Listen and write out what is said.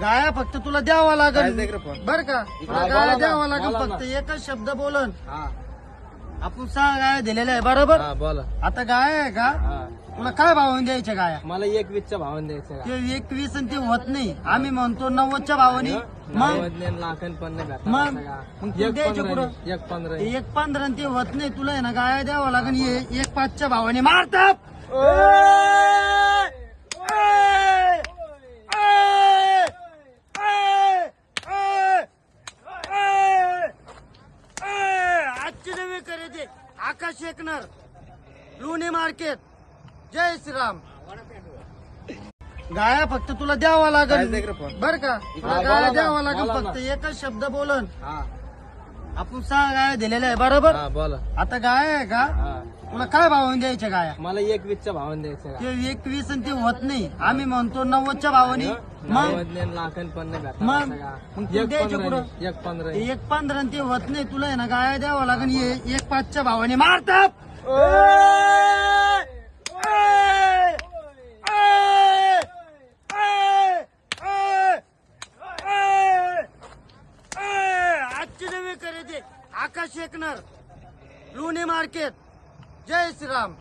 गाया फक्त तुला द्यावा लागेल काय फोन? बर का, तुला हा, गाया बोला द्यावा ना, लागेल. बोला फक्त ना. एकच शब्द बोलन. हा आपण 6 गाया दिलेल्या आहे बरोबर. हा बोला. आता गाया आहे का, हा तुला काय भावाने द्यायच्या गाया? मला 21च्या भावाने द्यायचं का? ते 21 आणि ते होत नाही, आम्ही म्हणतो 90च्या भावाने. मग लाखन पण नाही भेटणार मग असं का? मग तू एक द्यायचे 15 कुठं? नाही, एक 15 ते नाही. 1.15 आणि ते होत नाही, तुला आहे ना गाया द्यावा लागेल. हे 1.5च्या भावाने मारतात. आजची नवी खरेदी आकाश एकनर, लोणी मार्केट. जय श्रीराम. गाया फक्त तुला द्यावा काय लागेल दे रे फोन? बर का, तुला हा, गाया बोला ना, द्यावा लागेल. बोला फक्त ना. एकच शब्द बोलन. हा आपण 6 गाया दिलेल्या आहे बरोबर. हा बोला. आता गाया आहे का, हा तुला काय भावाने द्यायच्या गाया? मला 21च्या भावाने द्यायचं का? ते 21 आणि ते होत नाही, आम्ही म्हणतो 90च्या भावाने. मग लाखन पण नाही भेटणार मग असं का? मग तू एक द्यायचे 15 कुठं? नाही, एक 15 ते नाही. 1.15 आणि ते होत नाही, तुला आहे ना गाया द्यावा लागेल. हे 1.5च्या भावाने मारतात. आजची नवी खरेदी आकाश एकनर, लोणी मार्केट. जय श्रीराम.